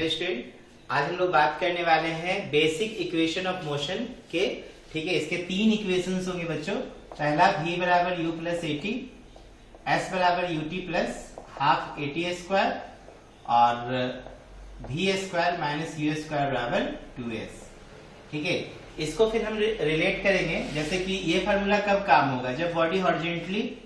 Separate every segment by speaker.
Speaker 1: Student, आज हम लोग बात करने वाले हैं बेसिक इक्वेशन ऑफ मोशन के। ठीक है, इसके तीन इक्वेशंस होंगे बच्चों। पहला v बराबर u plus a T, s बराबर u t plus half a t square और v स्क्वायर माइनस यू स्क्वायर बराबर 2s। ठीक है, इसको फिर हम रिलेट करेंगे जैसे कि ये फार्मूला कब काम होगा, जब बॉडी हॉरिजॉन्टली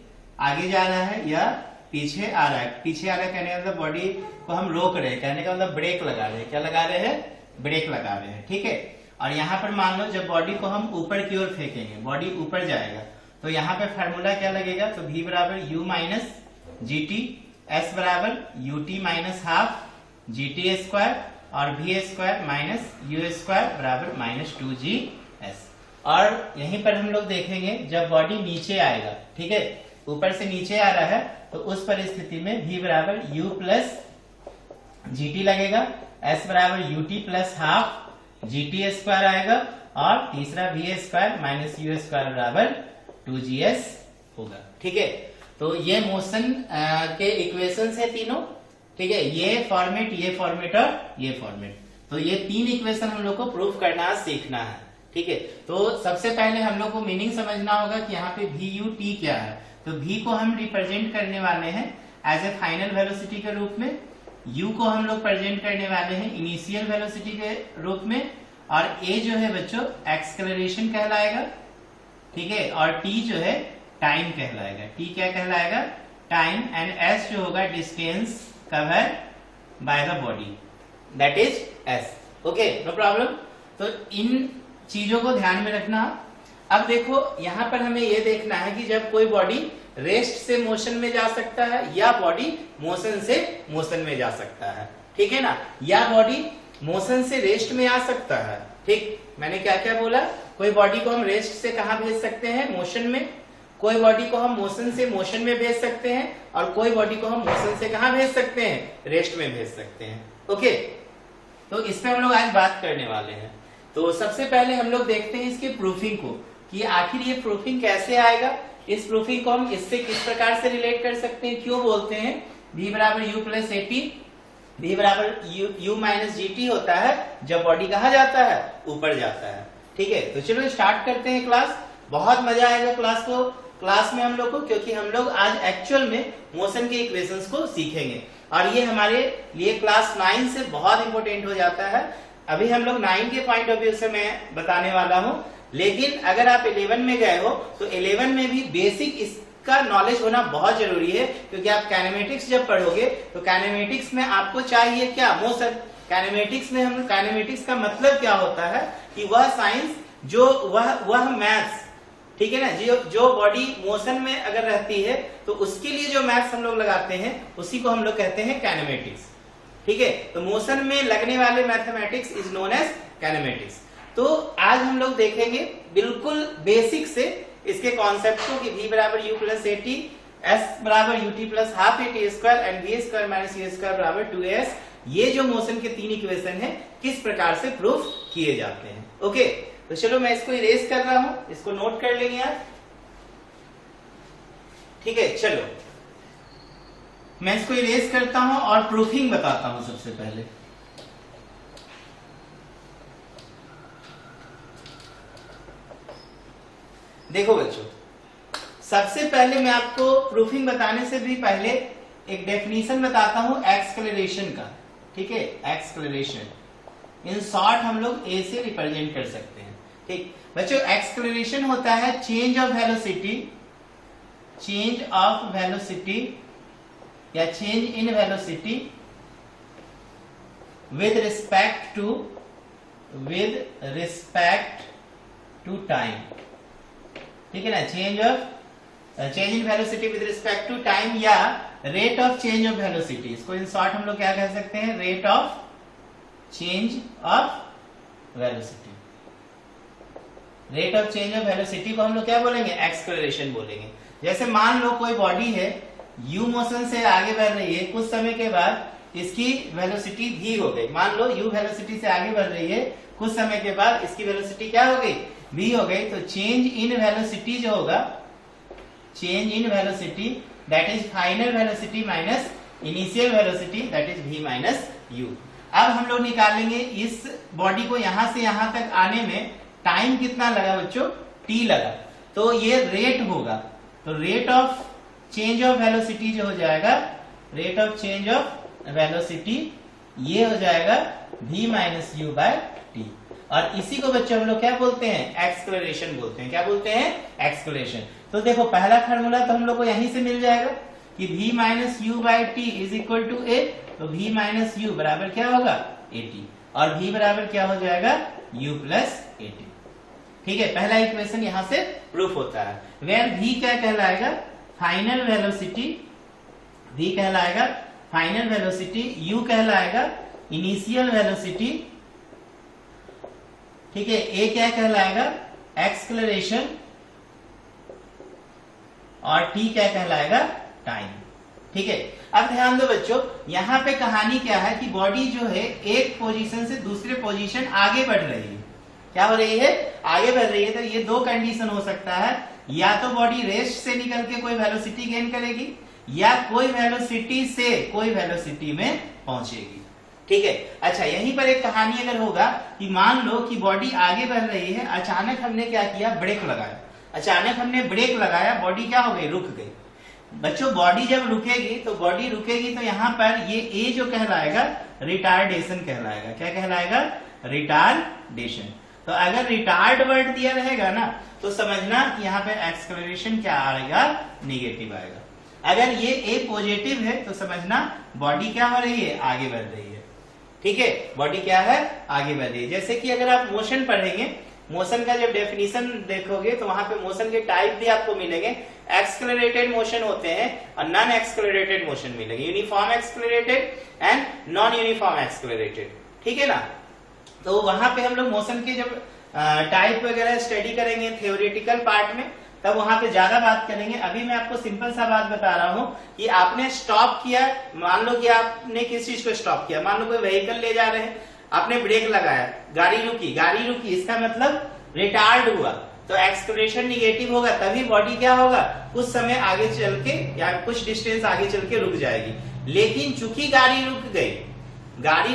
Speaker 1: आगे जा रहा है या पीछे आ रहा है। पीछे आ रहा है कहने का मतलब बॉडी को हम रोक रहे हैं, कहने का मतलब ब्रेक लगा रहे हैं। क्या लगा रहे हैं? ब्रेक लगा रहे हैं। ठीक है, और यहाँ पर मान लो जब बॉडी को हम ऊपर की ओर फेंकेंगे, बॉडी ऊपर जाएगा, तो यहाँ पे फार्मूला क्या लगेगा? तो v बराबर u minus G T, s बराबर u T minus half g t square और v स्क्वायर माइनस यू स्क्वायर बराबर माइनस 2gs। और यहीं पर हम लोग देखेंगे जब बॉडी नीचे आएगा, ठीक है, ऊपर से नीचे आ रहा है, तो उस परिस्थिति में v बराबर u प्लस जी टी लगेगा, s बराबर u t plus half g t square आएगा और तीसरा v स्क्वायर माइनस यू स्क्वायर बराबर 2gs होगा। ठीक है, तो ये मोशन के इक्वेशंस है तीनों। ठीक है, ये फॉर्मेट, ये फॉर्मेट और ये फॉर्मेट। तो ये तीन इक्वेशन हम लोग को प्रूफ करना सीखना है। ठीक है, तो सबसे पहले हम लोग को मीनिंग समझना होगा कि यहाँ पे वी यू टी क्या है। तो v को हम रिप्रेजेंट करने वाले हैं एज ए फाइनल वेलोसिटी के रूप में, u को हम लोग प्रेजेंट करने वाले हैं इनिशियल वेलोसिटी के रूप में, और a जो है बच्चों एक्सेलरेशन कहलाएगा। ठीक है, और t जो है टाइम कहलाएगा। t क्या कहलाएगा? टाइम। एंड s जो होगा distance cover by the body, that is s। Okay, no problem. तो इन चीजों को ध्यान में रखना। अब देखो यहाँ पर हमें यह देखना है कि जब कोई बॉडी रेस्ट से मोशन में जा सकता है या बॉडी मोशन से मोशन में जा सकता है। ठीक है ना, या बॉडी मोशन से रेस्ट में आ सकता है। ठीक, मैंने क्या क्या बोला? कोई बॉडी को हम रेस्ट से कहां भेज सकते हैं? मोशन में। कोई बॉडी को हम मोशन से मोशन में भेज सकते हैं और कोई बॉडी को हम मोशन से कहां भेज सकते हैं? रेस्ट में भेज सकते हैं। ओके, तो इस पे हम लोग आज बात करने वाले हैं। तो सबसे पहले हम लोग देखते हैं इसके प्रूफिंग को कि आखिर ये प्रूफिंग कैसे आएगा। इस प्रूफिंग को हम इससे किस प्रकार से रिलेट कर सकते हैं, क्यों बोलते हैं v बराबर u plus a T, v बराबर u माइनस जी टी होता है जब बॉडी कहाँ जाता है? ऊपर जाता है। ठीक है, तो चलो स्टार्ट करते हैं क्लास। बहुत मजा आएगा क्लास में हम लोग को, क्योंकि हम लोग आज एक्चुअल में मोशन के इक्वेशंस को सीखेंगे और ये हमारे लिए क्लास 9 से बहुत इंपॉर्टेंट हो जाता है। अभी हम लोग 9 के पॉइंट ऑफ व्यू से मैं बताने वाला हूँ, लेकिन अगर आप 11 में गए हो तो 11 में भी बेसिक इसका नॉलेज होना बहुत जरूरी है, क्योंकि आप काइनेमेटिक्स जब पढ़ोगे तो काइनेमेटिक्स में आपको चाहिए क्या? मोशन। काइनेमेटिक्स में हम काइनेमेटिक्स का मतलब क्या होता है कि वह साइंस जो वह मैथ्स, ठीक है ना, जो बॉडी मोशन में अगर रहती है तो उसके लिए जो मैथ्स हम लोग लगाते हैं उसी को हम लोग कहते हैं काइनेमेटिक्स। ठीक है, तो मोशन में लगने वाले mathematics is known as kinematics. तो आज हम लोग देखेंगे बिल्कुल बेसिक से इसके कॉन्सेप्ट को कि v बराबर u plus a T, s बराबर u t plus half a t square and v स्क्वायर माइनस यू स्क्वायर बराबर 2s, ये जो मोशन के तीन इक्वेशन है किस प्रकार से प्रूफ किए जाते हैं। ओके, तो चलो मैं इसको इरेज कर रहा हूं, इसको नोट कर लेंगे आप। ठीक है, चलो मैं इसको इरेज करता हूं और प्रूफिंग बताता हूं सबसे पहले। देखो बच्चों, सबसे पहले मैं आपको प्रूफिंग बताने से भी पहले एक डेफिनेशन बताता हूं एक्सेलरेशन का। ठीक है, एक्सेलरेशन इन शॉर्ट हम लोग ए से रिप्रेजेंट कर सकते हैं। ठीक बच्चों, एक्सेलरेशन होता है चेंज ऑफ वेलोसिटी या change in velocity with respect to time. ठीक है ना, change in velocity with respect to time या rate of change of velocity. इसको इन शॉर्ट हम लोग क्या कह सकते हैं? Rate of change of velocity. Rate of change of velocity को हम लोग क्या बोलेंगे? एक्सेलरेशन बोलेंगे। जैसे मान लो कोई बॉडी है, u मोशन से आगे बढ़ रही है, कुछ समय के बाद इसकी वेलोसिटी v हो गई। मान लो u वेलोसिटी से आगे बढ़ रही है, कुछ समय के बाद इसकी वेलोसिटी क्या हो गई? v हो गई। तो चेंज इन वेलोसिटी जो होगा, change in velocity that is final velocity minus initial velocity that is v minus u। अब हम लोग निकालेंगे इस बॉडी को यहां से यहां तक आने में टाइम कितना लगा बच्चों, t लगा, तो ये रेट होगा, तो rate of change of velocity जो हो जाएगा, rate of change of velocity ये हो जाएगा v minus u by t. और इसी को बच्चों हम लोग क्या बोलते हैं, एक्सेलरेशन बोलते हैं। क्या बोलते हैं, एक्सेलरेशन। तो देखो पहला फार्मूला तो हम लोग को यहीं से मिल जाएगा कि v minus u by t is equal to a, तो v माइनस यू बराबर क्या होगा, ए टी, और v बराबर क्या हो जाएगा, u प्लस ए टी। ठीक है, पहला इक्वेशन यहां से प्रूफ होता है। वेयर v क्या कहलाएगा, फाइनल वेलोसिटी, v कहलाएगा फाइनल वेलोसिटी, u कहलाएगा इनिशियल वेलोसिटी, ठीक है, a क्या कहलाएगा, एक्सेलरेशन, और t क्या कहलाएगा, टाइम। ठीक है, अब ध्यान दो बच्चों, यहां पे कहानी क्या है कि बॉडी जो है एक पोजीशन से दूसरे पोजीशन आगे बढ़ रही है। क्या हो रही है, आगे बढ़ रही है। तो ये दो कंडीशन हो सकता है, या तो बॉडी रेस्ट से निकल के कोई वेलोसिटी गेन करेगी, या कोई वेलोसिटी से कोई वेलोसिटी में पहुंचेगी। ठीक है, अच्छा यहीं पर एक कहानी अगर होगा कि मान लो कि बॉडी आगे बढ़ रही है, अचानक हमने क्या किया, ब्रेक लगाया, अचानक हमने ब्रेक लगाया, बॉडी क्या हो गई, रुक गई। बच्चों बॉडी जब रुकेगी तो यहाँ पर ये ए जो कहलाएगा रिटार्डेशन कहलाएगा। क्या कहलाएगा, रिटार्डेशन। तो अगर रिटार्ड वर्ड दिया रहेगा ना तो समझना कि यहाँ पे एक्सेलरेशन क्या आएगा, निगेटिव आएगा। अगर ये ए पॉजिटिव है तो समझना बॉडी क्या हो रही है, आगे बढ़ रही है। ठीक है, बॉडी क्या है, आगे बढ़ रही है। जैसे कि अगर आप मोशन पढ़ेंगे, मोशन का जब डेफिनेशन देखोगे तो वहां पे मोशन के टाइप भी आपको मिलेंगे। एक्सेलरेटेड मोशन होते हैं और नॉन एक्सेलरेटेड मोशन मिलेंगे, uniform accelerated and non uniform accelerated. ठीक है ना, तो वहां पे हम लोग मोशन के जब टाइप वगैरह स्टडी करेंगे थ्योरेटिकल पार्ट में, तब वहां पे ज्यादा बात करेंगे। अभी मैं आपको सिंपल सा बात बता रहा हूं कि आपने स्टॉप किया, मान लो कि आपने किस चीज को स्टॉप किया, मान लो कोई व्हीकल ले जा रहे हैं, आपने ब्रेक लगाया, गाड़ी रुकी, इसका मतलब रिटार्ड हुआ, तो एक्सेलरेशन निगेटिव होगा, तभी बॉडी क्या होगा, कुछ समय आगे चल के या कुछ डिस्टेंस आगे चल के रुक जाएगी। लेकिन चूंकि गाड़ी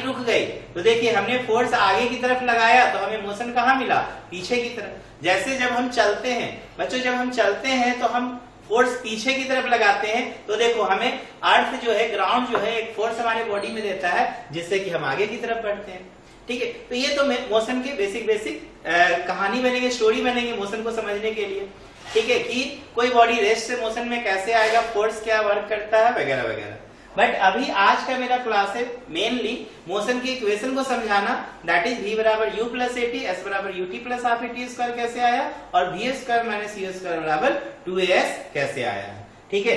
Speaker 1: रुक गई तो देखिए हमने फोर्स आगे की तरफ लगाया तो हमें मोशन कहाँ मिला, पीछे की तरफ। जैसे जब हम चलते हैं बच्चों, जब हम चलते हैं तो हम फोर्स पीछे की तरफ लगाते हैं, तो देखो हमें अर्थ जो है, ग्राउंड जो है, एक फोर्स हमारे बॉडी में देता है जिससे कि हम आगे की तरफ बढ़ते हैं। ठीक है, तो ये तो मोशन के बेसिक कहानी बनेंगे, स्टोरी बनेंगे मोशन को समझने के लिए। ठीक है, कि कोई बॉडी रेस्ट से मोशन में कैसे आएगा, फोर्स क्या वर्क करता है, वगैरह वगैरह। बट अभी आज का मेरा क्लास है मेनली मोशन की इक्वेशन को समझाना, दैट इज v बराबर u plus a t, s बराबर u t plus half a t square कैसे आया, और v square minus u square बराबर 2as कैसे आया। ठीक है,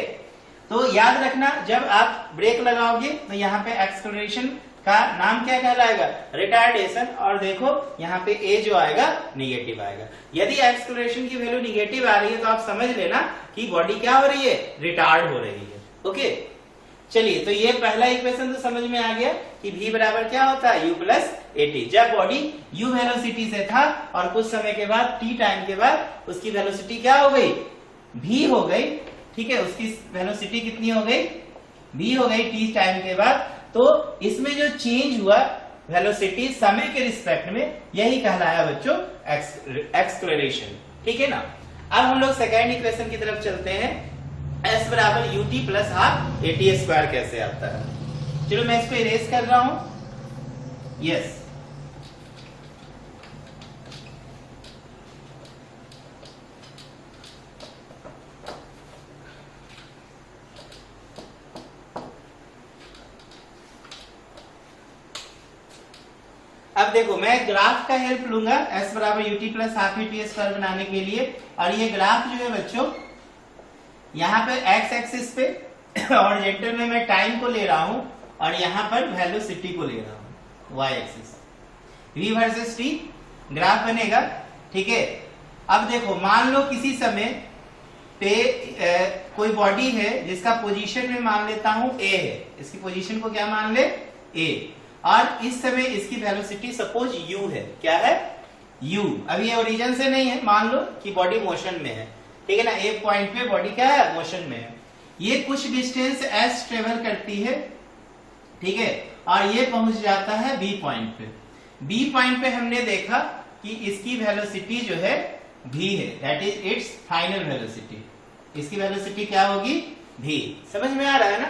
Speaker 1: तो याद रखना जब आप ब्रेक लगाओगे तो यहाँ पे एक्सेलरेशन का नाम क्या कहलाएगा, रिटार्डेशन, और देखो यहाँ पे a जो आएगा निगेटिव आएगा। यदि एक्सेलरेशन की वैल्यू निगेटिव आ रही है तो आप समझ लेना कि बॉडी क्या हो रही है, रिटार्ड हो रही है। ओके, चलिए, तो ये पहला इक्वेशन तो समझ में आ गया कि v बराबर क्या होता है, u प्लस ए टी। जब बॉडी u वेलोसिटी से था और कुछ समय के बाद t टाइम के बाद उसकी वेलोसिटी क्या हो गई, v हो गई। ठीक है, उसकी वेलोसिटी कितनी हो गई, v हो गई t टाइम के बाद। तो इसमें जो चेंज हुआ वेलोसिटी समय के रिस्पेक्ट में, यही कहलाया बच्चों एक्सेलरेशन। ठीक है ना, अब हम लोग सेकेंड इक्वेशन की तरफ चलते हैं। s बराबर u t plus half a t square कैसे आता है। चलो मैं इसको इरेज कर रहा हूं। यस, अब देखो मैं ग्राफ का हेल्प लूंगा s बराबर u t plus half a t square बनाने के लिए। और ये ग्राफ जो है बच्चों, यहाँ पे x एक्सिस पे हॉरिजॉन्टल में मैं टाइम को ले रहा हूं और यहाँ पर वेलोसिटी को ले रहा हूं y axis, v versus t graph बनेगा। ठीक है, अब देखो मान लो किसी समय पे कोई बॉडी है जिसका पोजीशन में मान लेता हूं a है, इसकी पोजीशन को क्या मान ले, a, और इस समय इसकी वेलोसिटी सपोज u है। क्या है, u। अब ये ओरिजिन से नहीं है, मान लो कि बॉडी मोशन में है। ठीक है ना, एक पॉइंट पे बॉडी क्या है, मोशन में है। ये कुछ डिस्टेंस s ट्रेवल करती है। ठीक है, और ये पहुंच जाता है बी पॉइंट पे। बी पॉइंट पे हमने देखा कि इसकी वेलोसिटी जो है v है, that is it's final velocity. इसकी वेलोसिटी क्या होगी? v। समझ में आ रहा है ना?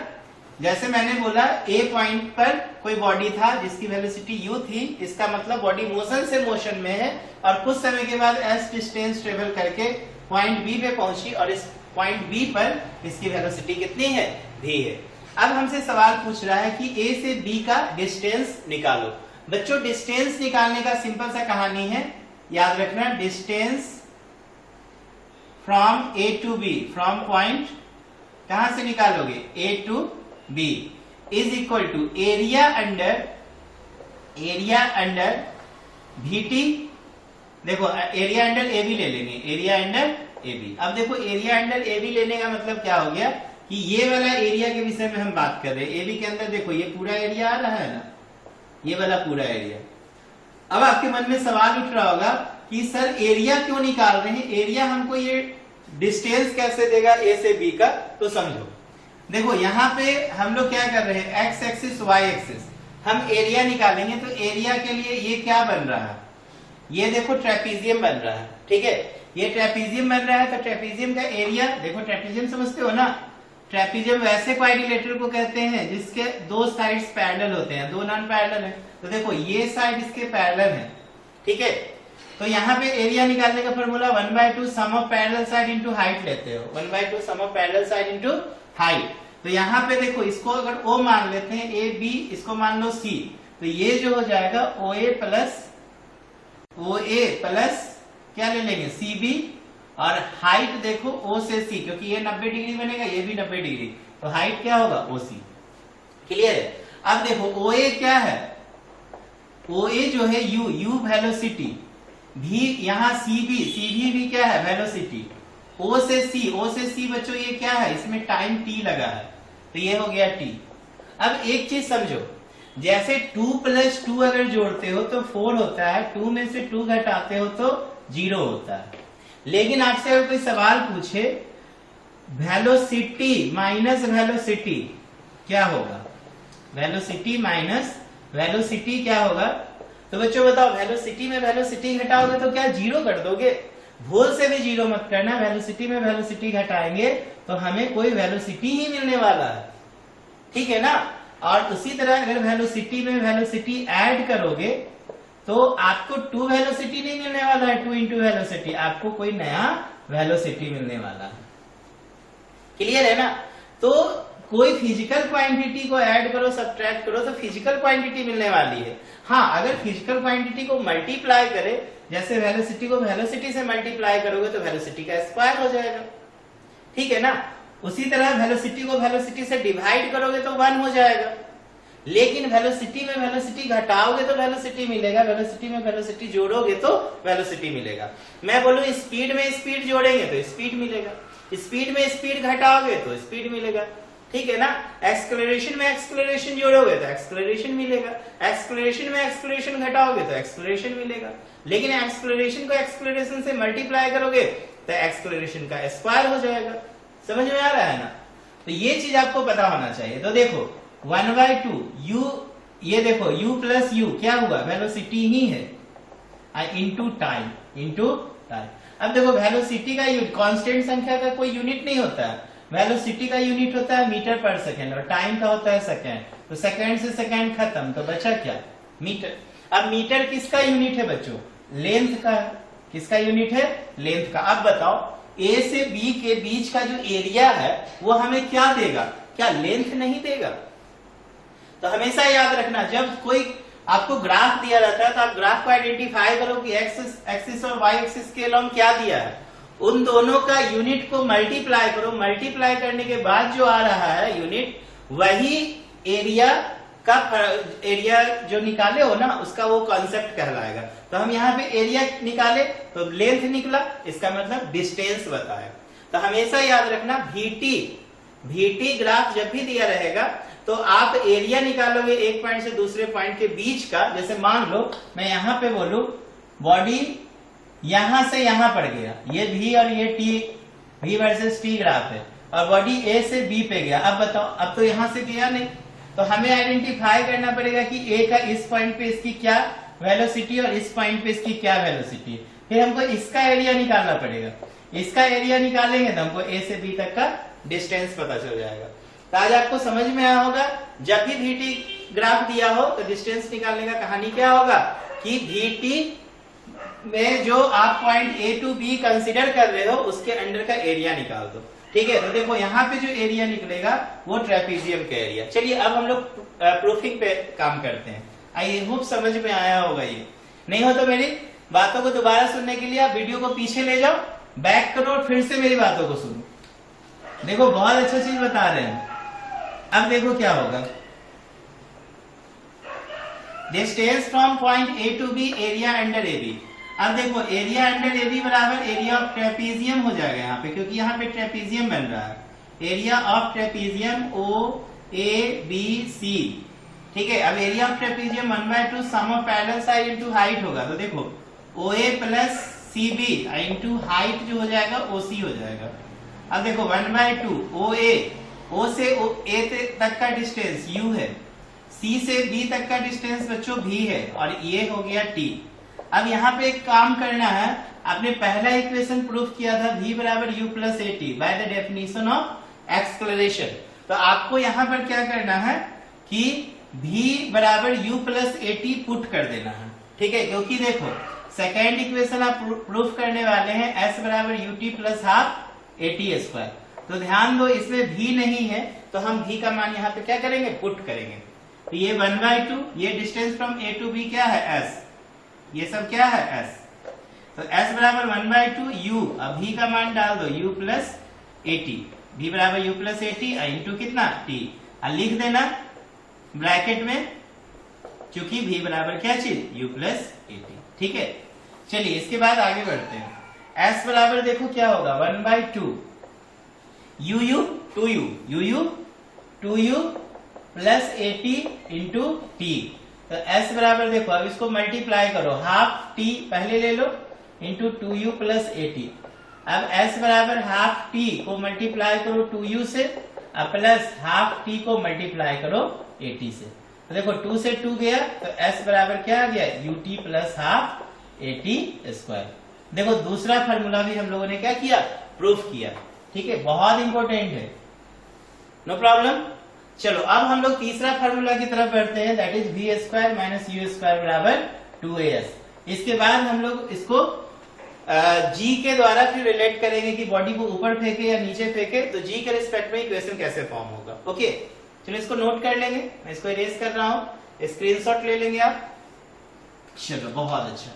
Speaker 1: जैसे मैंने बोला ए पॉइंट पर कोई बॉडी था जिसकी वेलोसिटी u थी, इसका मतलब बॉडी मोशन से मोशन में है और कुछ समय के बाद s डिस्टेंस ट्रेवल करके पॉइंट b पे पहुंची और इस पॉइंट b पर इसकी वेलोसिटी कितनी है? v है। अब हमसे सवाल पूछ रहा है कि a से b का डिस्टेंस निकालो। बच्चों डिस्टेंस निकालने का सिंपल सा कहानी है, याद रखना, distance from a to b, from point कहां से निकालोगे? a to b is equal to area under vt। देखो एरिया अंडर ए बी ले लेंगे, एरिया अंडर ए बी। अब देखो एरिया अंडर ए बी लेने का मतलब क्या हो गया कि ये वाला एरिया के विषय में हम बात कर रहे हैं। ए बी के अंदर देखो ये पूरा एरिया आ रहा है ना, ये वाला पूरा एरिया। अब आपके मन में सवाल उठ रहा होगा कि सर एरिया क्यों निकाल रहे हैं, एरिया हमको ये डिस्टेंस कैसे देगा ए से बी का? तो समझो, देखो यहाँ पे हम लोग क्या कर रहे हैं, एक्स एक्सिस वाई एक्सिस, हम एरिया निकालेंगे तो एरिया के लिए ये क्या बन रहा है? ये देखो ट्रेपीजियम बन रहा है, ठीक है, ये ट्रेपीजियम बन रहा है। तो ट्रेपीजियम का एरिया देखो, ट्रेपीजियम समझते हो ना? ट्रेपीजियम वैसे क्वाड्रिलेटरल को कहते हैं जिसके दो साइड्स पैरेलल होते हैं, दो नॉन पैरेलल है। तो देखो ये साइड इसके पैरेलल है, ठीक है। तो यहाँ पे एरिया निकालने का formula 1/2 sum of parallel side into height लेते हो, 1/2 sum of parallel side into height. तो यहाँ पे देखो इसको अगर O मान लेते हैं, ए बी, इसको मान लो C, तो ये जो हो जाएगा OA प्लस क्या ले लेंगे? CB। और हाइट देखो O से C, क्योंकि ये 90 डिग्री बनेगा, ये भी 90 डिग्री, तो हाइट क्या होगा? OC। क्लियर है? अब देखो OA क्या है? OA जो है U वेलोसिटी, V यहाँ CB भी क्या है? वेलोसिटी। O से C बच्चों ये क्या है? इसमें टाइम t लगा है, तो ये हो गया t। अब एक चीज समझो, जैसे 2 + 2 अगर जोड़ते हो तो 4 होता है, 2 में से 2 घटाते हो तो 0 होता है। लेकिन आपसे अगर कोई सवाल पूछे वेलोसिटी माइनस वेलोसिटी क्या होगा? वेलोसिटी माइनस वेलोसिटी क्या होगा? तो बच्चों बताओ, वेलोसिटी में वेलोसिटी घटाओगे तो क्या 0 कर दोगे? भूल से भी 0 मत करना, वेलोसिटी में वेलोसिटी घटाएंगे तो हमें कोई वेलोसिटी ही मिलने वाला है, ठीक है ना? और उसी तरह अगर वेलोसिटी में वेलोसिटी ऐड करोगे तो आपको 2 वेलोसिटी नहीं मिलने वाला है, 2 इंटू वेलोसिटी, आपको कोई नया वेलोसिटी मिलने वाला है। क्लियर है ना? तो कोई फिजिकल क्वांटिटी को ऐड करो, सब्ट्रैक्ट करो तो फिजिकल क्वांटिटी मिलने वाली है। हाँ, अगर फिजिकल क्वांटिटी को मल्टीप्लाई करे, जैसे वेलोसिटी को वेलोसिटी से मल्टीप्लाई करोगे तो वेलोसिटी का स्क्वायर हो जाएगा, ठीक है ना? उसी तरह वेलोसिटी को वेलोसिटी से डिवाइड करोगे तो 1 हो जाएगा। लेकिन वेलोसिटी में वेलोसिटी घटाओगे तो वेलोसिटी मिलेगा, वेलोसिटी में वेलोसिटी जोड़ोगे तो वेलोसिटी मिलेगा। मैं बोलूं स्पीड में स्पीड जोड़ेंगे तो स्पीड मिलेगा, स्पीड में स्पीड घटाओगे तो स्पीड मिलेगा, ठीक है ना? एक्सेलरेशन में एक्सेलरेशन जोड़ोगे तो एक्सेलरेशन मिलेगा, एक्सेलरेशन में एक्सेलरेशन घटाओगे तो एक्सेलरेशन मिलेगा। लेकिन एक्सेलरेशन को एक्सेलरेशन से मल्टीप्लाई करोगे तो एक्सेलरेशन का स्क्वायर हो जाएगा। समझ में आ रहा है ना? तो ये चीज आपको पता होना चाहिए। तो देखो 1/2 u, ये देखो u प्लस u क्या हुआ? वेलोसिटी ही है, इंटू टाइम। अब देखो वेलोसिटी का कांस्टेंट संख्या का कोई यूनिट नहीं होता है, वेलोसिटी का यूनिट होता है मीटर पर सेकेंड और टाइम का होता है सेकेंड। तो सेकेंड से सेकेंड खत्म, तो बचा क्या? मीटर। अब मीटर किसका यूनिट है बच्चों? लेंथ का। किसका यूनिट है? लेंथ का। अब बताओ A से B के बीच का जो एरिया है वो हमें क्या देगा? क्या लेंथ नहीं देगा? तो हमेशा याद रखना, जब कोई आपको ग्राफ दिया जाता है तो आप ग्राफ को आइडेंटिफाई करो कि एक्सिस और वाई एक्सिस के अलॉन्ग क्या दिया है, उन दोनों का यूनिट को मल्टीप्लाई करो। मल्टीप्लाई करने के बाद जो आ रहा है यूनिट, वही एरिया जो निकाले हो ना, उसका वो कॉन्सेप्ट कहलाएगा। तो हम यहाँ पे एरिया निकाले तो लेंथ निकला, इसका मतलब डिस्टेंस बताया। तो हमेशा याद रखना VT ग्राफ जब भी दिया रहेगा तो आप एरिया निकालोगे एक पॉइंट से दूसरे पॉइंट के बीच का। जैसे मान लो मैं यहाँ पे बोलूं बॉडी यहां से यहां पड़ गया, ये V और ये V वर्सेस T ग्राफ है, और बॉडी A से B पे गया। अब बताओ, अब तो यहां से गया नहीं, तो हमें आइडेंटिफाई करना पड़ेगा कि ए का इस पॉइंट पे इसकी क्या वेलोसिटी और इस पॉइंट पे इसकी क्या वेलोसिटी। फिर हमको इसका एरिया निकालना पड़ेगा। इसका एरिया निकालेंगे तो हमको ए से बी तक का डिस्टेंस पता चल जाएगा। तो आज आपको समझ में आया होगा, जब भी VT ग्राफ दिया हो तो डिस्टेंस निकालने का कहानी क्या होगा कि VT में जो आप point A to B consider कर रहे हो उसके अंडर का एरिया निकाल दो। ठीक है, तो देखो यहाँ पे जो एरिया निकलेगा वो ट्रेपीजियम का एरिया। चलिए अब हम लोग प्रूफिंग पे काम करते हैं। आई होप समझ में आया होगा। ये नहीं हो तो मेरी बातों को दोबारा सुनने के लिए आप वीडियो को पीछे ले जाओ, बैक करो और फिर से मेरी बातों को सुनो। देखो बहुत अच्छा चीज बता रहे हैं। अब देखो क्या होगा, distance from point A to B area under AB। अब देखो एरिया अंडर AB बराबर एरिया ऑफ ट्रेपीजियम हो जाएगा यहाँ पे, क्योंकि यहाँ पे ट्रेपीजियम बन रहा है। Area of trapezium OABC। ठीक है, अब area of trapezium 1/2 sum of parallel side into height होगा। तो देखो OA plus CB into height जो हो जाएगा OC हो जाएगा। अब देखो 1/2 OA, O से A तक का डिस्टेंस U है, C से B तक का डिस्टेंस बच्चों V है और ये हो गया T। अब यहाँ पे एक काम करना है, आपने पहला इक्वेशन प्रूफ किया था V बराबर U plus AT by the definition of acceleration. तो आपको यहाँ पर क्या करना है कि V बराबर U प्लस AT पुट कर देना है। ठीक है, क्योंकि देखो सेकेंड इक्वेशन आप प्रूफ करने वाले हैं S बराबर UT plus half AT square. तो ध्यान दो इसमें V नहीं है तो हम V का मान यहाँ पे क्या करेंगे, पुट करेंगे। तो ये 1/2, ये distance from A to B क्या है S, ये सब क्या है S। तो S बराबर 1/2 U, अब V का मान डाल दो U प्लस AT, V बराबर U प्लस AT इंटू कितना T, लिख देना ब्रैकेट में, क्योंकि V बराबर क्या चीज U प्लस AT। ठीक है, चलिए इसके बाद आगे बढ़ते हैं। S बराबर देखो क्या होगा 1/2 UU 2U plus AT into T। तो S बराबर देखो, अब इसको मल्टीप्लाई करो, हाफ T पहले ले लो इंटू 2U प्लस AT। अब S बराबर हाफ T को मल्टीप्लाई करो 2U से, अब प्लस हाफ T को मल्टीप्लाई करो AT से। तो देखो 2 से 2 गया तो S बराबर क्या आ गया UT plus half AT square. देखो दूसरा फॉर्मूला भी हम लोगों ने क्या किया, प्रूफ किया। ठीक है, बहुत इंपॉर्टेंट है, नो प्रॉब्लम। चलो अब हम लोग तीसरा फार्मूला की तरफ बढ़ते हैं, दैट इज V स्क्वायर माइनस U स्क्वायर बराबर 2AS। इसके बाद हम लोग इसको G के द्वारा फिर रिलेट करेंगे कि बॉडी को ऊपर फेंके या नीचे फेंके, तो G के रिस्पेक्ट में इक्वेशन कैसे फॉर्म होगा। ओके, चलो इसको नोट कर लेंगे, मैं इसको इरेज कर रहा हूं, स्क्रीनशॉट ले लेंगे आप। चलो बहुत अच्छा।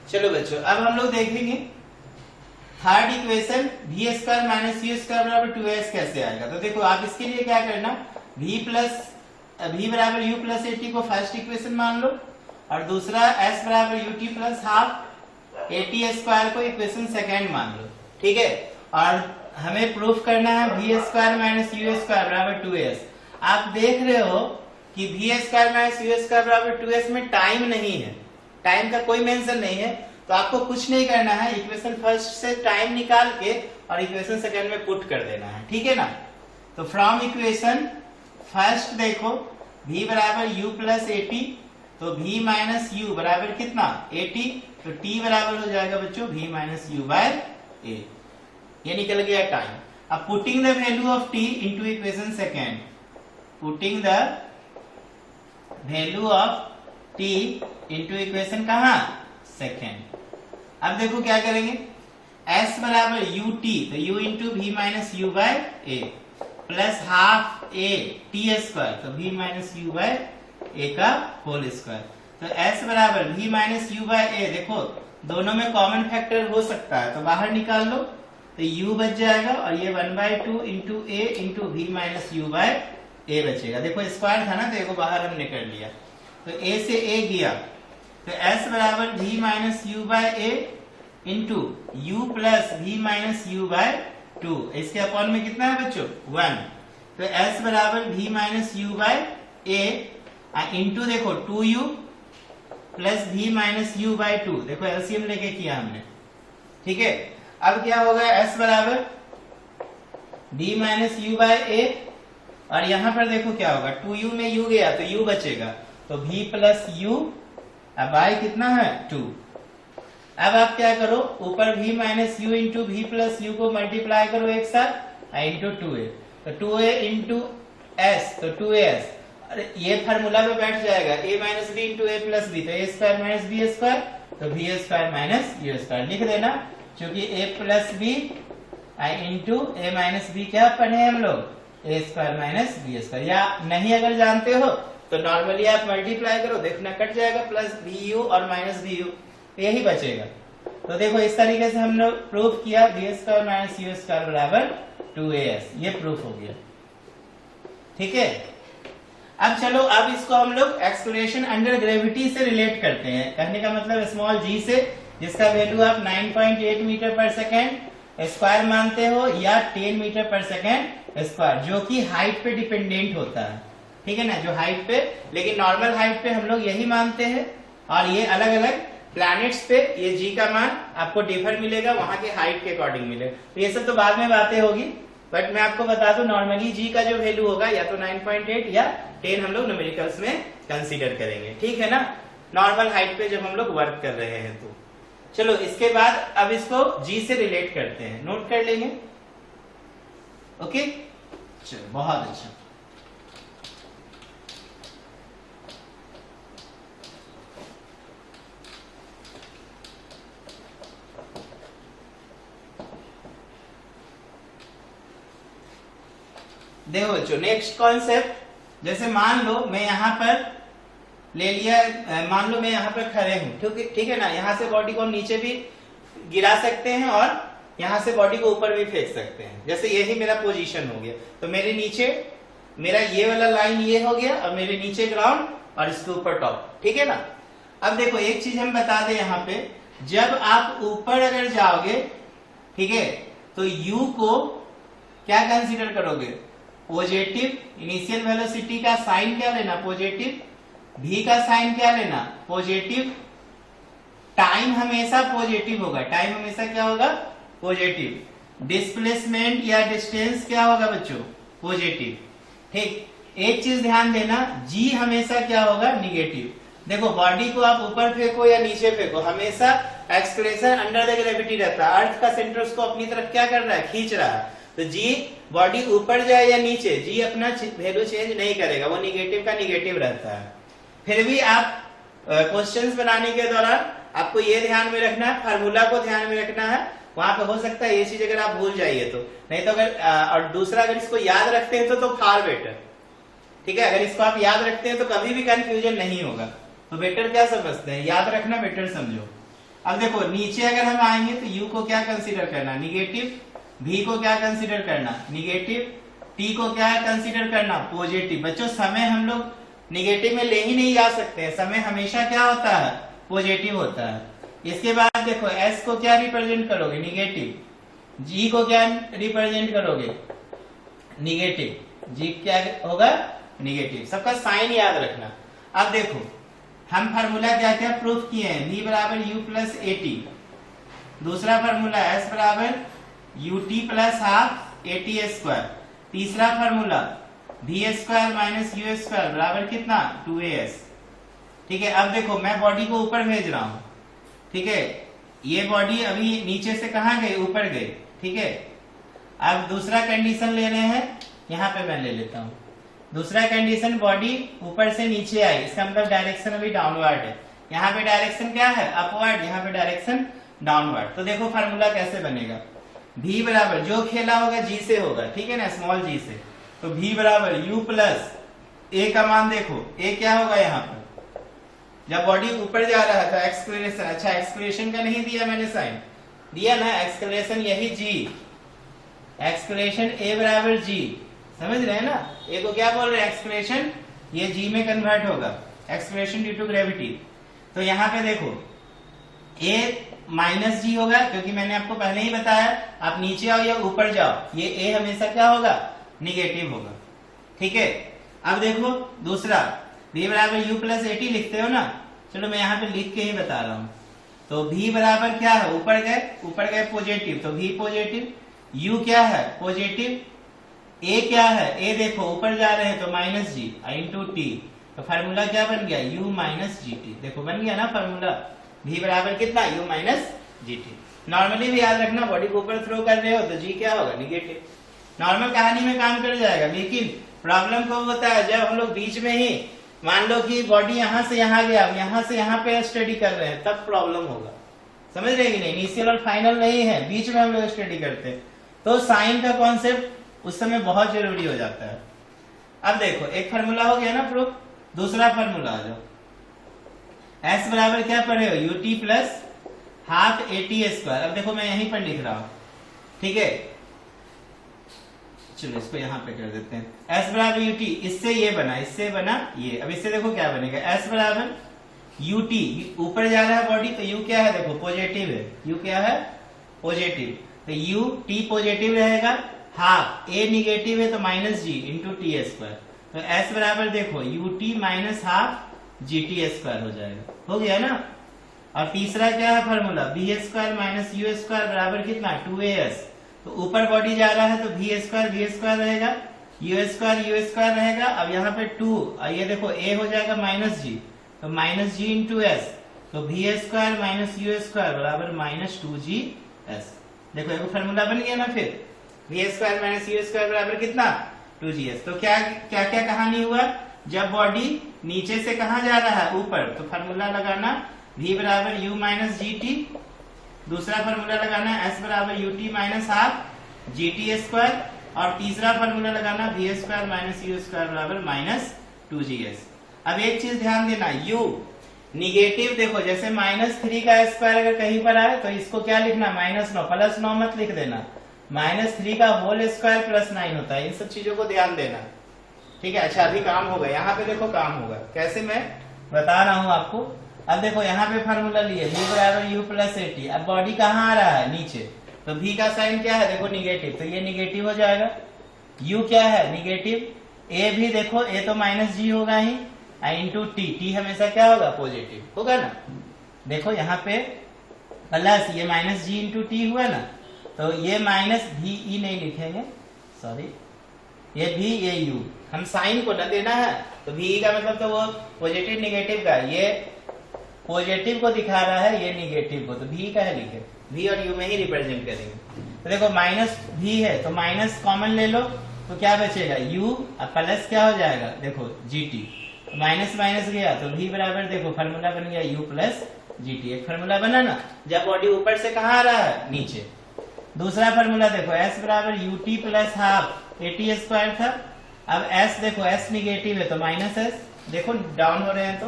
Speaker 1: चलो बच्चों अब हम लोग देखेंगे थर्ड इक्वेशन V स्क्वायर माइनस U स्क्वायर बराबर 2AS कैसे आएगा। तो देखो आप इसके लिए क्या करना, V बराबर U प्लस AT को फर्स्ट इक्वेशन मान लो और दूसरा S बराबर UT plus half AT square को इक्वेशन सेकेंड मान लो। ठीक है, और हमें प्रूफ करना है V स्क्वायर माइनस U स्क्वायर बराबर 2AS। आप देख रहे हो कि V स्क्वायर माइनस U स्क्वायर बराबर 2AS में टाइम नहीं है, टाइम का कोई मेंशन नहीं है, तो आपको कुछ नहीं करना है, इक्वेशन फर्स्ट से टाइम निकाल के और इक्वेशन सेकंड में पुट कर देना है। ठीक है ना, तो फ्रॉम इक्वेशन फर्स्ट देखो V बराबर U प्लस AT, तो V माइनस U बराबर कितना AT, तो T बराबर हो जाएगा बच्चों V minus U by A, ये निकल गया टाइम। अब putting the value of T into equation second, putting the value of T into equation कहा सेकेंड। अब देखो क्या करेंगे, S बराबर UT, तो U इंटू V minus U by A plus half A T square, तो V minus U by A का होल स्क्वायर। तो S बराबर V minus U by A, देखो दोनों में कॉमन फैक्टर हो सकता है तो बाहर निकाल लो, तो U बच जाएगा और ये 1/2 into A into V minus U by A बचेगा। देखो स्क्वायर था ना तो को बाहर हमने कर लिया, तो A से A गया, तो S बराबर V minus U by A into U plus V minus U by 2, इसके अपॉन में कितना है बच्चों 1, तो s बराबर v minus u by a into देखो 2u plus v minus u by 2, देखो एलसीएम लेके किया हमने, ठीक है। अब क्या होगा, s बराबर v माइनस यू बाय ए, और यहां पर देखो क्या होगा, 2u में u गया तो u बचेगा, तो v प्लस यू, अब y कितना है 2। अब आप क्या करो, ऊपर v minus u into v plus u को मल्टीप्लाई करो एक साथ इंटू 2a, तो 2a इंटू s, तो 2as, अरे ये फार्मूला में बैठ जाएगा a minus b into a plus b, तो a square minus b square, तो v square minus u square लिख देना, क्योंकि a plus b into a minus b क्या पढ़े हम लोग, a square minus b square. या नहीं अगर जानते हो तो नॉर्मली आप मल्टीप्लाई करो, देखना कट जाएगा, प्लस बी यू और माइनस बी यू, तो यही बचेगा। तो देखो इस तरीके से हमने प्रूफ किया b square minus u square बराबर 2as, ये प्रूफ हो गया, ठीक है। अब चलो, अब इसको हम लोग एक्सप्लोरेशन अंडर ग्रेविटी से रिलेट करते हैं। कहने का मतलब स्मॉल जी से, जिसका वैल्यू आप 9.8 मीटर पर सेकेंड स्क्वायर मानते हो या 10 मीटर पर सेकेंड स्क्वायर, जो कि हाइट पे डिपेंडेंट होता है, ठीक है ना, जो हाइट पे, लेकिन नॉर्मल हाइट पे हम लोग यही मानते हैं, और ये अलग अलग प्लैनेट्स पे ये जी का मान आपको डिफर मिलेगा, वहां के हाइट के अकॉर्डिंग मिलेगा। तो ये सब तो बाद में बातें होगी, बट मैं आपको बता दूं नॉर्मली जी का जो वैल्यू होगा या तो 9.8 या 10 हम लोग न्यूमेरिकल्स में कंसीडर करेंगे, ठीक है ना, नॉर्मल हाइट पे जब हम लोग वर्क कर रहे हैं। तो चलो इसके बाद अब इसको जी से रिलेट करते हैं, नोट कर लेंगे, ओके। चलो बहुत अच्छा। देखो बच्चों, नेक्स्ट कॉन्सेप्ट, जैसे मान लो मैं यहाँ पर ले लिया, मान लो मैं यहाँ पर खड़े हूँ, ठीक है ना, यहाँ से बॉडी को हम नीचे भी गिरा सकते हैं और यहाँ से बॉडी को ऊपर भी फेंक सकते हैं। जैसे यही मेरा पोजीशन हो गया, तो मेरे नीचे मेरा ये वाला लाइन ये हो गया, और मेरे नीचे ग्राउंड और इसके ऊपर टॉप, ठीक है ना। अब देखो एक चीज हम बता दें यहाँ पे, जब आप ऊपर अगर जाओगे, ठीक है, तो u को क्या कंसीडर करोगे, पॉजिटिव इनिशियल वेलोसिटी का साइन क्या लेना, पॉजिटिव, v का साइन क्या लेना, पॉजिटिव, टाइम हमेशा पॉजिटिव होगा, टाइम हमेशा क्या होगा, पॉजिटिव, डिस्प्लेसमेंट या डिस्टेंस क्या होगा बच्चों, पॉजिटिव, ठीक। एक चीज ध्यान देना, g हमेशा क्या होगा, निगेटिव। देखो बॉडी को आप ऊपर फेंको या नीचे फेंको, हमेशा एक्सप्रेशन अंडर द ग्रेविटी रहता है, अर्थ का सेंटर उसको अपनी तरफ क्या कर रहा है, खींच रहा है। तो जी बॉडी ऊपर जाए या नीचे, जी अपना वैल्यू चेंज नहीं करेगा, वो निगेटिव का निगेटिव रहता है। फिर भी आप क्वेश्चंस बनाने के दौरान आपको ये ध्यान में रखना है, फार्मूला को ध्यान में रखना है, वहां पे हो सकता है ये चीज अगर आप भूल जाइए तो, नहीं तो अगर और दूसरा अगर इसको याद रखते हैं तो फार बेटर, ठीक है। अगर इसको आप याद रखते हैं तो कभी भी कंफ्यूजन नहीं होगा, तो बेटर क्या समझते हैं, याद रखना बेटर समझो। अब देखो नीचे अगर हम आएंगे तो यू को क्या कंसिडर करना, निगेटिव, v को क्या कंसीडर करना, निगेटिव, t को क्या कंसीडर करना, पॉजिटिव। बच्चों समय हम लोग निगेटिव में ले ही नहीं जा सकते हैं, समय हमेशा क्या होता है, पॉजिटिव होता है। इसके बाद देखो s को क्या रिप्रेजेंट करोगे, निगेटिव, g को क्या रिप्रेजेंट करोगे, निगेटिव, g क्या होगा, निगेटिव। सबका साइन याद रखना। अब देखो हम फार्मूला क्या क्या प्रूफ किए हैं, v बराबर u प्लस ए टी, दूसरा फार्मूला s बराबर ut plus half a t square, तीसरा फार्मूला v स्क्वायर माइनस यू स्क्वायर बराबर कितना, 2as, ठीक है। अब देखो मैं बॉडी को ऊपर भेज रहा हूं, ठीक है, ये बॉडी अभी नीचे से कहां गई, ऊपर गई, ठीक है। अब दूसरा कंडीशन ले रहे हैं, यहाँ पे मैं ले लेता हूं दूसरा कंडीशन, बॉडी ऊपर से नीचे आई, इसका मतलब डायरेक्शन अभी डाउनवर्ड है, यहाँ पे डायरेक्शन क्या है, अपवर्ड, यहाँ पे डायरेक्शन डाउनवर्ड। तो देखो फार्मूला कैसे बनेगा, v बराबर जो खेला होगा g से होगा, ठीक है ना, स्मॉल g से, तो v बराबर u प्लस a का मान देखो, a क्या होगा यहाँ पर, जब बॉडी ऊपर जा रहा था एक्सक्लेरेशन, अच्छा एक्सक्लेरेशन का नहीं दिया मैंने साइन, दिया ना एक्सक्लेरेशन, यही g, एक्सक्लेरेशन a बराबर g, समझ रहे हैं ना, a को क्या बोल रहे हैं, एक्सक्लेरेशन, ये g में कन्वर्ट होगा, एक्सक्लेरेशन ड्यू टू ग्रेविटी। तो यहाँ पे देखो a माइनस जी होगा, क्योंकि मैंने आपको पहले ही बताया, आप नीचे आओ या ऊपर जाओ, ये a हमेशा क्या होगा, निगेटिव होगा। ठीक है। अब देखो दूसरा v बराबर u प्लस एटी लिखते हो ना, चलो मैं यहाँ पे लिख के ही बता रहा हूँ। तो v बराबर क्या है, ऊपर गए पॉजिटिव, तो v पॉजिटिव, u क्या है पॉजिटिव, a क्या है, a देखो ऊपर जा रहे हैं तो माइनस जी इंटू टी, तो फार्मूला क्या बन गया u माइनस जी टी। देखो बन गया ना फार्मूला, v बराबर कितना u minus G T. Normally भी याद रखना, बॉडी को ऊपर थ्रो कर रहे हो तो g क्या होगा निगेटिव। नॉर्मल कहानी में काम कर जाएगा, लेकिन प्रॉब्लम कब होता है जब हम लोग बीच में ही मान लो कि बॉडी यहाँ से यहाँ गया, यहाँ से यहाँ पे स्टडी कर रहे हैं, तब प्रॉब्लम होगा। समझ रहे कि नहीं, इनिशियल और फाइनल नहीं है, बीच में हम लोग स्टडी करते हैं, तो साइन का कॉन्सेप्ट उस समय बहुत जरूरी हो जाता है। अब देखो एक फार्मूला हो गया ना प्रूफ, दूसरा फार्मूला आ जाओ। s बराबर क्या पढ़े हो, ut plus half eighty square. अब देखो मैं यहीं पर लिख रहा हूं, ठीक है, चलो इसको यहां पे कर देते हैं। s बराबर ut, इससे ये बना, इससे बना ये, अब इससे देखो क्या बनेगा, s बराबर ut, ऊपर जा रहा है बॉडी तो u क्या है, देखो पॉजिटिव है, u क्या है पॉजिटिव, तो ut पॉजिटिव रहेगा, हाफ a निगेटिव है तो minus g into t square, तो s बराबर देखो ut minus half g t square हो जाएगा, हो गया ना। और तीसरा क्या है formula, b square minus u square बराबर कितना 2as, तो ऊपर बॉडी जा रहा है तो v स्क्वायर रहेगा, u स्क्वायर रहेगा। अब यहाँ पे 2, ये देखो a हो जाएगा माइनस जी, तो माइनस जी इंटू एस, तो v स्क्वायर माइनस यू स्क्वायर बराबर माइनस 2gs। देखो एक फार्मूला बन गया ना, फिर v स्क्वायर माइनस यू स्क्वायर बराबर कितना 2gs। तो क्या क्या क्या कहानी हुआ, जब बॉडी नीचे से कहा जा रहा है ऊपर, तो फार्मूला लगाना v बराबर u माइनस जी टी, दूसरा फार्मूला लगाना s बराबर ut minus half g t square, और तीसरा फार्मूला लगाना v स्क्वायर माइनस यू स्क्वायर बराबर माइनस 2gs। अब एक चीज ध्यान देना, u निगेटिव देखो, जैसे -3 का स्क्वायर अगर कहीं पर आए तो इसको क्या लिखना, -9, +9 मत लिख देना, -3 का होल स्क्वायर +9 होता है। इन सब चीजों को ध्यान देना, ठीक है। अच्छा अभी काम होगा, यहाँ पे देखो काम होगा, कैसे मैं बता रहा हूँ आपको। अब देखो यहाँ पे फार्मूला लिए v बराबर u प्लस एटी, अब बॉडी कहाँ आ रहा है नीचे, तो v का साइन क्या है देखो निगेटिव, तो ये निगेटिव हो जाएगा, u क्या है निगेटिव, a भी देखो a तो माइनस जी होगा ही, इंटू टी, टी हमेशा क्या होगा पॉजिटिव होगा ना। देखो यहाँ पे प्लस ये माइनस जी इंटू टी हुआ ना, तो ये माइनस भी ई नहीं लिखेंगे, सॉरी ये भी ये यू, हम साइन को न देना है, तो भी का मतलब तो वो पॉजिटिव निगेटिव का, ये पॉजिटिव को दिखा रहा है, ये निगेटिव को, तो भी का है लिखे, भी और यू में ही रिप्रेजेंट करेंगे। तो देखो माइनस भी है तो माइनस कॉमन ले लो, तो क्या बचेगा u, अब प्लस क्या हो जाएगा देखो gt, माइनस माइनस गया तो v बराबर देखो फार्मूला बन गया u प्लस gt, एक फार्मूला बना ना, जब बॉडी ऊपर से कहाँ आ रहा है नीचे। दूसरा फार्मूला देखो s बराबर ut plus half eighty square था, अब s देखो s निगेटिव है तो माइनस s, देखो डाउन हो रहे हैं तो,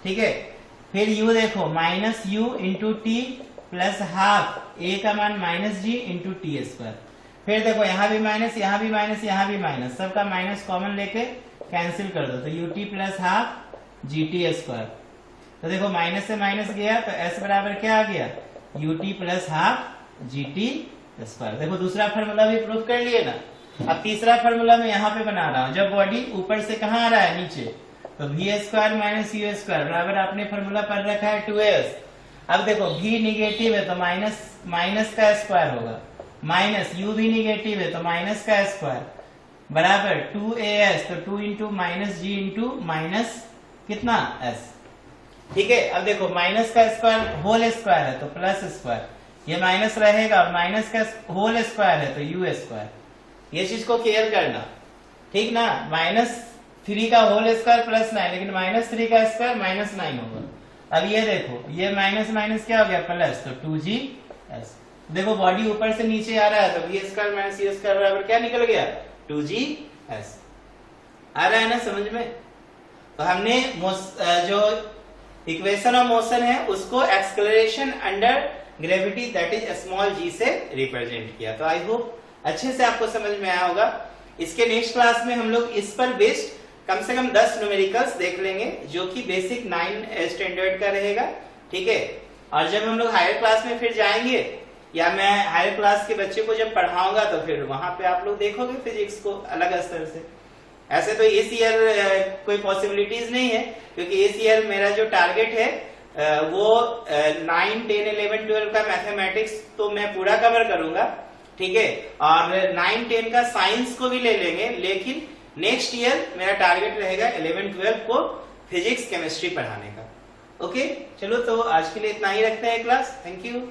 Speaker 1: ठीक है। फिर u देखो minus u into T plus half a का मान minus g into t square, फिर देखो यहाँ भी माइनस, यहाँ भी माइनस, यहाँ भी माइनस, सबका माइनस कॉमन लेके कैंसिल कर दो, तो ut plus half g t square, तो देखो माइनस से माइनस गया तो s बराबर क्या आ गया ut plus half g t square. देखो दूसरा फार्मूला भी प्रूफ कर लिए ना। अब तीसरा फार्मूला मैं यहाँ पे बना रहा हूँ, जब बॉडी ऊपर से कहाँ आ रहा है नीचे, तो v स्क्वायर माइनस यू स्क्वायर बराबर आपने फार्मूला पढ़ रखा है 2as। अब देखो v निगेटिव है तो माइनस का स्क्वायर होगा, माइनस u भी निगेटिव है तो माइनस का स्क्वायर बराबर 2as, तो 2 into minus g into minus कितना s, ठीक है। अब देखो माइनस का स्क्वायर होल स्क्वायर है तो प्लस स्क्वायर, ये माइनस रहेगा, और माइनस का होल स्क्वायर है तो u स्क्वायर, ये चीज को क्लियर करना, ठीक ना। -3 का होल स्क्वायर +9, लेकिन -3 का स्क्वायर -9 होगा। अब ये देखो ये माइनस माइनस क्या हो गया प्लस, तो 2gs। देखो बॉडी ऊपर से नीचे आ रहा है तो v स्क्वायर माइनस u स्क्वायर बराबर क्या निकल गया 2gs। आ रहा है ना समझ में। तो हमने जो इक्वेशन ऑफ मोशन है उसको acceleration under gravity that is small g से रिप्रेजेंट किया। तो आई होप अच्छे से आपको समझ में आया होगा। इसके नेक्स्ट क्लास में हम लोग इस पर बेस्ड कम से कम 10 न्यूमेरिकल्स देख लेंगे, जो कि बेसिक 9 स्टैंडर्ड का रहेगा, ठीक है। और जब हम लोग हायर क्लास में फिर जाएंगे, या मैं हायर क्लास के बच्चे को जब पढ़ाऊंगा, तो फिर वहां पे आप लोग देखोगे फिजिक्स को अलग स्तर से। ऐसे तो इस ईयर कोई पॉसिबिलिटीज नहीं है, क्योंकि इस ईयर मेरा जो टारगेट है वो 9, 10, 11, 12 का मैथमेटिक्स तो मैं पूरा कवर करूंगा, ठीक है, और 9, 10 का साइंस को भी ले लेंगे, लेकिन नेक्स्ट ईयर मेरा टारगेट रहेगा 11, 12 को फिजिक्स केमिस्ट्री पढ़ाने का। ओके, चलो तो आज के लिए इतना ही रखते हैं क्लास। Thank you.